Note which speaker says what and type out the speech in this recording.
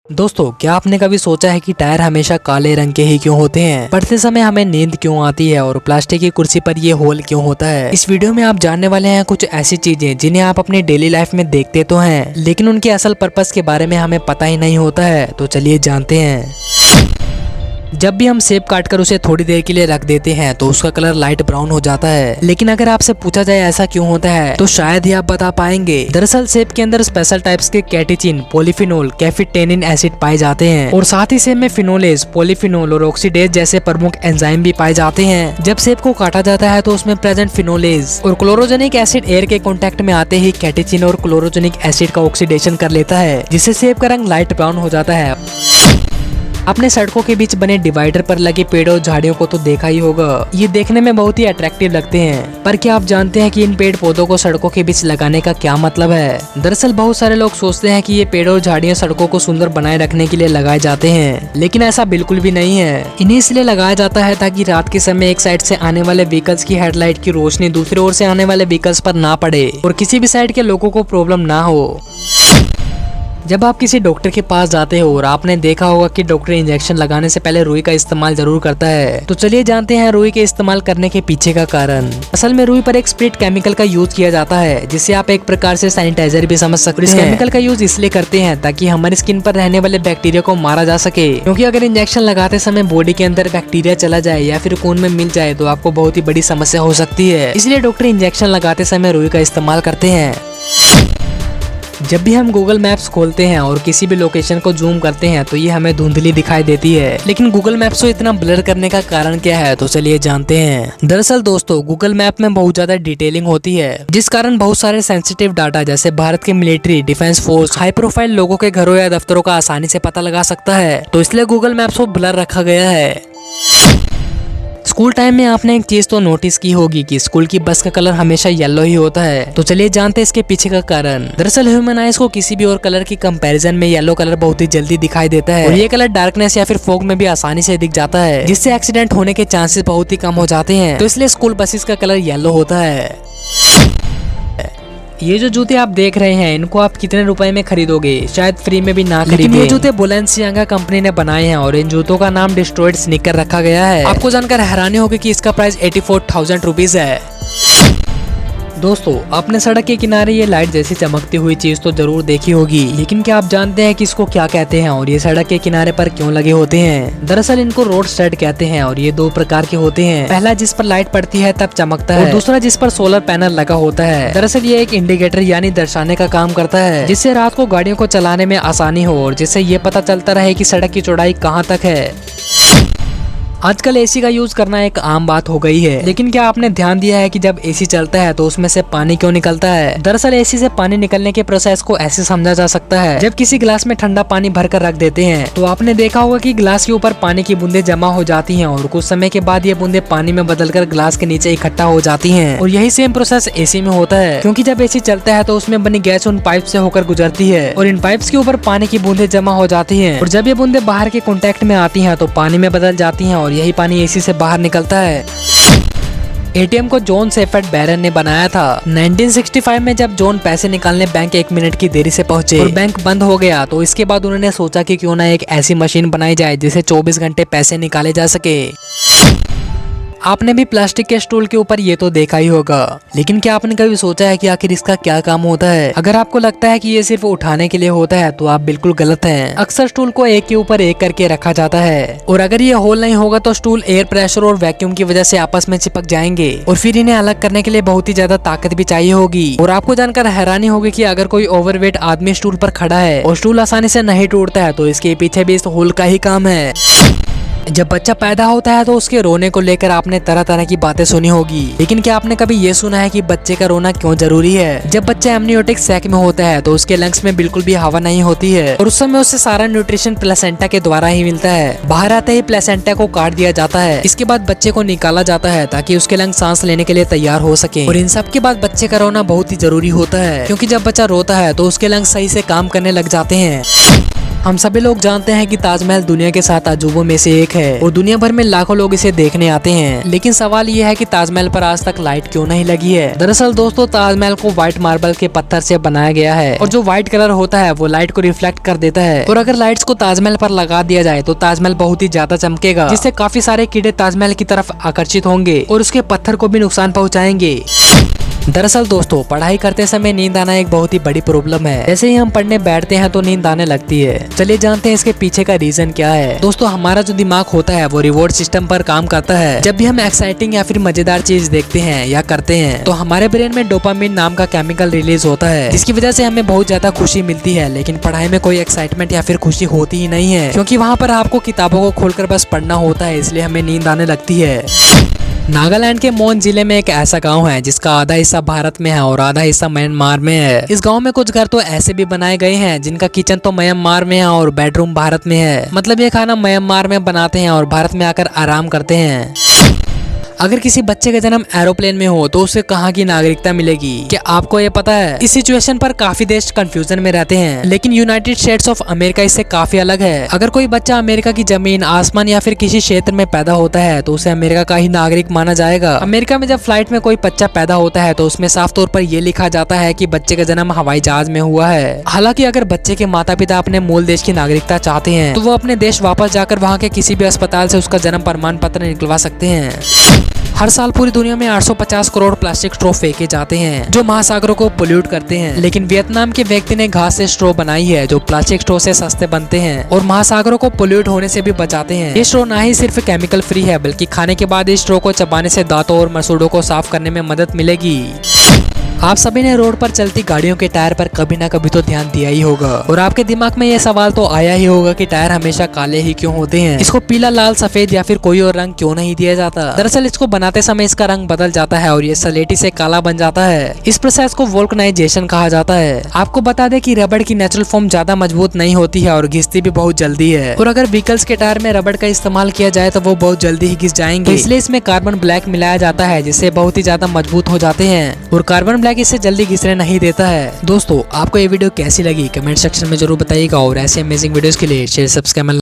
Speaker 1: दोस्तों, क्या आपने कभी सोचा है कि टायर हमेशा काले रंग के ही क्यों होते हैं? पढ़ते समय हमें नींद क्यों आती है और प्लास्टिक की कुर्सी पर ये होल क्यों होता है? इस वीडियो में आप जानने वाले हैं कुछ ऐसी चीजें जिन्हें आप अपनी डेली लाइफ में देखते तो हैं, लेकिन उनके असल पर्पस के बारे में हमें पता ही नहीं होता है। तो चलिए जानते हैं। जब भी हम सेब काटकर उसे थोड़ी देर के लिए रख देते हैं तो उसका कलर लाइट ब्राउन हो जाता है, लेकिन अगर आपसे पूछा जाए ऐसा क्यों होता है तो शायद ही आप बता पाएंगे। दरअसल सेब के अंदर स्पेशल टाइप्स के कैटेचिन, पॉलीफिनोल, कैफीटेनिन एसिड पाए जाते हैं और साथ ही सेब में फिनोलेज, पॉलीफिनोल और ऑक्सीडेज जैसे प्रमुख एंजाइम भी पाए जाते हैं। जब सेब को काटा जाता है तो उसमें प्रेजेंट फिनोलेज और क्लोरोजेनिक एसिड एयर के कॉन्टेक्ट में आते ही कैटेचिन और क्लोरोजेनिक एसिड का ऑक्सीडेशन कर लेता है, जिससे सेब का रंग लाइट ब्राउन हो जाता है। आपने सड़कों के बीच बने डिवाइडर पर लगे पेड़ और झाड़ियों को तो देखा ही होगा। ये देखने में बहुत ही अट्रैक्टिव लगते हैं, पर क्या आप जानते हैं कि इन पेड़ पौधों को सड़कों के बीच लगाने का क्या मतलब है? दरअसल बहुत सारे लोग सोचते हैं कि ये पेड़ और झाड़ियां सड़कों को सुंदर बनाए रखने के लिए लगाए जाते हैं, लेकिन ऐसा बिल्कुल भी नहीं है। इन्हें इसलिए लगाया जाता है ताकि रात के समय एक साइड से आने वाले व्हीकल्स की हेडलाइट की रोशनी दूसरी ओर से आने वाले व्हीकल्स पर ना पड़े और किसी भी साइड के लोगों को प्रॉब्लम ना हो। जब आप किसी डॉक्टर के पास जाते हो और आपने देखा होगा कि डॉक्टर इंजेक्शन लगाने से पहले रुई का इस्तेमाल जरूर करता है, तो चलिए जानते हैं रुई के इस्तेमाल करने के पीछे का कारण। असल में रुई पर एक स्प्रिट केमिकल का यूज किया जाता है, जिसे आप एक प्रकार से सैनिटाइजर भी समझ सकते हैं। इस केमिकल का यूज इसलिए करते हैं ताकि हमारी स्किन पर रहने वाले बैक्टीरिया को मारा जा सके, क्योंकि अगर इंजेक्शन लगाते समय बॉडी के अंदर बैक्टीरिया चला जाए या फिर खून में मिल जाए तो आपको बहुत ही बड़ी समस्या हो सकती है। इसलिए डॉक्टर इंजेक्शन लगाते समय रुई का इस्तेमाल करते हैं। जब भी हम गूगल मैप्स खोलते हैं और किसी भी लोकेशन को जूम करते हैं तो ये हमें धुंधली दिखाई देती है, लेकिन गूगल मैप्स को इतना ब्लर करने का कारण क्या है? तो चलिए जानते हैं। दरअसल दोस्तों, गूगल मैप में बहुत ज्यादा डिटेलिंग होती है, जिस कारण बहुत सारे सेंसिटिव डाटा जैसे भारत के military, defence force, high profile लोगों के घरों या दफ्तरों का आसानी से पता लगा सकता है, तो इसलिए गूगल मैप्स को ब्लर रखा गया है। स्कूल टाइम में आपने एक चीज तो नोटिस की होगी कि स्कूल की बस का कलर हमेशा येलो ही होता है, तो चलिए जानते हैं इसके पीछे का कारण। दरअसल ह्यूमन आइज को किसी भी और कलर की कंपैरिजन में येलो कलर बहुत ही जल्दी दिखाई देता है और ये कलर डार्कनेस या फिर फॉग में भी आसानी से दिख जाता है, जिससे एक्सीडेंट होने के चांसेस बहुत ही कम हो जाते हैं। तो इसलिए स्कूल बसेस का कलर येलो होता है। ये जो जूते आप देख रहे हैं, इनको आप कितने रुपए में खरीदोगे? शायद फ्री में भी ना खरीदें। ये जूते बुलेंसियागा कंपनी ने बनाए हैं और इन जूतों का नाम डिस्ट्रॉयड स्नीकर रखा गया है। आपको जानकर हैरानी होगी कि इसका प्राइस 84,000 रुपीज है। दोस्तों, आपने सड़क के किनारे ये लाइट जैसी चमकती हुई चीज तो जरूर देखी होगी, लेकिन क्या आप जानते हैं कि इसको क्या कहते हैं और ये सड़क के किनारे पर क्यों लगे होते हैं? दरअसल इनको रोड स्टड कहते हैं और ये दो प्रकार के होते हैं। पहला जिस पर लाइट पड़ती है तब चमकता है और दूसरा जिस पर सोलर पैनल लगा होता है। दरअसल ये एक इंडिकेटर यानी दर्शाने का काम करता है, जिससे रात को गाड़ियों को चलाने में आसानी हो और जिससे ये पता चलता रहे कि सड़क की चौड़ाई कहाँ तक है। आजकल एसी का यूज करना एक आम बात हो गई है, लेकिन क्या आपने ध्यान दिया है कि जब एसी चलता है तो उसमें से पानी क्यों निकलता है? दरअसल एसी से पानी निकलने के प्रोसेस को ऐसे समझा जा सकता है। जब किसी गिलास में ठंडा पानी भरकर रख देते हैं तो आपने देखा होगा कि गिलास के ऊपर पानी की बूंदें जमा हो जाती हैं और कुछ समय के बाद ये बूंदें पानी में बदलकर गिलास के नीचे इकट्ठा हो जाती हैं। और यही सेम प्रोसेस एसी में होता है, क्योंकि जब एसी चलता है तो उसमें बनी गैस उन पाइप से होकर गुजरती है और इन पाइप्स के ऊपर पानी की बूंदें जमा हो जाती हैं और जब ये बूंदें बाहर के कॉन्टेक्ट में आती हैं तो पानी में बदल जाती हैं और यही पानी एसी से बाहर निकलता है। एटीएम को जॉन सेफर्ड बैरन ने बनाया था 1965 में। जब जॉन पैसे निकालने बैंक 1 मिनट की देरी से पहुंचे और बैंक बंद हो गया, तो इसके बाद उन्होंने सोचा कि क्यों ना एक ऐसी मशीन बनाई जाए जिससे 24 घंटे पैसे निकाले जा सके। आपने भी प्लास्टिक के स्टूल के ऊपर ये तो देखा ही होगा, लेकिन क्या आपने कभी सोचा है कि आखिर इसका क्या काम होता है? अगर आपको लगता है कि ये सिर्फ उठाने के लिए होता है तो आप बिल्कुल गलत हैं। अक्सर स्टूल को एक के ऊपर एक करके रखा जाता है और अगर ये होल नहीं होगा तो स्टूल एयर प्रेशर और वैक्यूम की वजह से आपस में चिपक जाएंगे और फिर इन्हें अलग करने के लिए बहुत ही ज्यादा ताकत भी चाहिए होगी। और आपको जानकर हैरानी होगी कि अगर कोई ओवरवेट आदमी स्टूल पर खड़ा है और स्टूल आसानी से नहीं टूटता है तो इसके पीछे भी इस होल का ही काम है। जब बच्चा पैदा होता है तो उसके रोने को लेकर आपने तरह तरह की बातें सुनी होगी, लेकिन क्या आपने कभी ये सुना है कि बच्चे का रोना क्यों जरूरी है? जब बच्चा एमनियोटिक सैक में होता है तो उसके लंग्स में बिल्कुल भी हवा नहीं होती है और उस समय उसे सारा न्यूट्रिशन प्लेसेंटा के द्वारा ही मिलता है। बाहर आते ही प्लेसेंटा को काट दिया जाता है। इसके बाद बच्चे को निकाला जाता है ताकि उसके लंग सांस लेने के लिए तैयार हो सके। और इन सब के बाद बच्चे का रोना बहुत ही जरूरी होता है, क्योंकि जब बच्चा रोता है तो उसके लंग सही से काम करने लग जाते हैं। हम सभी लोग जानते हैं कि ताजमहल दुनिया के 7 अजूबों में से एक है और दुनिया भर में लाखों लोग इसे देखने आते हैं। लेकिन सवाल ये है कि ताजमहल पर आज तक लाइट क्यों नहीं लगी है। दरअसल दोस्तों, ताजमहल को व्हाइट मार्बल के पत्थर से बनाया गया है और जो व्हाइट कलर होता है वो लाइट को रिफ्लेक्ट कर देता है। और अगर लाइट्स को ताजमहल पर लगा दिया जाए तो ताजमहल बहुत ही ज्यादा चमकेगा, जिससे काफी सारे कीड़े ताजमहल की तरफ आकर्षित होंगे और उसके पत्थर को भी नुकसान पहुँचाएंगे। दरअसल दोस्तों, पढ़ाई करते समय नींद आना एक बहुत ही बड़ी प्रॉब्लम है। जैसे ही हम पढ़ने बैठते हैं तो नींद आने लगती है। चलिए जानते हैं इसके पीछे का रीजन क्या है। दोस्तों, हमारा जो दिमाग होता है वो रिवॉर्ड सिस्टम पर काम करता है। जब भी हम एक्साइटिंग या फिर मजेदार चीज देखते हैं या करते हैं तो हमारे ब्रेन में डोपामिन नाम का केमिकल रिलीज होता है, जिसकी वजह से हमें बहुत ज्यादा खुशी मिलती है। लेकिन पढ़ाई में कोई एक्साइटमेंट या फिर खुशी होती ही नहीं है, क्योंकि वहाँ पर आपको किताबों को खोलकर बस पढ़ना होता है, इसलिए हमें नींद आने लगती है। नागालैंड के मोन जिले में एक ऐसा गांव है जिसका आधा हिस्सा भारत में है और आधा हिस्सा म्यांमार में है। इस गांव में कुछ घर तो ऐसे भी बनाए गए हैं जिनका किचन तो म्यांमार में है और बेडरूम भारत में है। मतलब ये खाना म्यांमार में बनाते हैं और भारत में आकर आराम करते हैं। अगर किसी बच्चे का जन्म एरोप्लेन में हो तो उसे कहाँ की नागरिकता मिलेगी, क्या आपको ये पता है? इस सिचुएशन पर काफी देश कंफ्यूजन में रहते हैं, लेकिन यूनाइटेड स्टेट्स ऑफ अमेरिका इससे काफी अलग है। अगर कोई बच्चा अमेरिका की जमीन, आसमान या फिर किसी क्षेत्र में पैदा होता है तो उसे अमेरिका का ही नागरिक माना जाएगा। अमेरिका में जब फ्लाइट में कोई बच्चा पैदा होता है तो उसमें साफ तौर पर यह लिखा जाता है कि बच्चे का जन्म हवाई जहाज में हुआ है। हालांकि अगर बच्चे के माता पिता अपने मूल देश की नागरिकता चाहते हैं तो वो अपने देश वापस जाकर वहाँ के किसी भी अस्पताल से उसका जन्म प्रमाण पत्र निकलवा सकते हैं। हर साल पूरी दुनिया में 850 करोड़ प्लास्टिक स्ट्रॉ फेंके जाते हैं जो महासागरों को पोल्यूट करते हैं। लेकिन वियतनाम के व्यक्ति ने घास से स्ट्रॉ बनाई है जो प्लास्टिक स्ट्रॉ से सस्ते बनते हैं और महासागरों को पोल्यूट होने से भी बचाते हैं। ये स्ट्रॉ ना ही सिर्फ केमिकल फ्री है बल्कि खाने के बाद इस स्ट्रॉ को चबाने से दांतों और मसूड़ों को साफ करने में मदद मिलेगी। आप सभी ने रोड पर चलती गाड़ियों के टायर पर कभी ना कभी तो ध्यान दिया ही होगा और आपके दिमाग में ये सवाल तो आया ही होगा कि टायर हमेशा काले ही क्यों होते हैं। इसको पीला, लाल, सफेद या फिर कोई और रंग क्यों नहीं दिया जाता। दरअसल इसको बनाते समय इसका रंग बदल जाता है और ये सलेटी से काला बन जाता है। इस प्रोसेस को वोल्कनाइजेशन कहा जाता है। आपको बता दें कि रबड़ की नेचुरल फॉर्म ज्यादा मजबूत नहीं होती है और घिसती भी बहुत जल्दी है। और अगर व्हीकल्स के टायर में रबड़ का इस्तेमाल किया जाए तो वो बहुत जल्दी ही घिस जाएंगे, इसलिए इसमें कार्बन ब्लैक मिलाया जाता है जिससे बहुत ही ज्यादा मजबूत हो जाते हैं और कार्बन ब्लैक इससे जल्दी घिसने नहीं देता है। दोस्तों, आपको ये वीडियो कैसी लगी कमेंट सेक्शन में जरूर बताइएगा और ऐसे अमेजिंग वीडियोस के लिए शेयर, सब्सक्राइब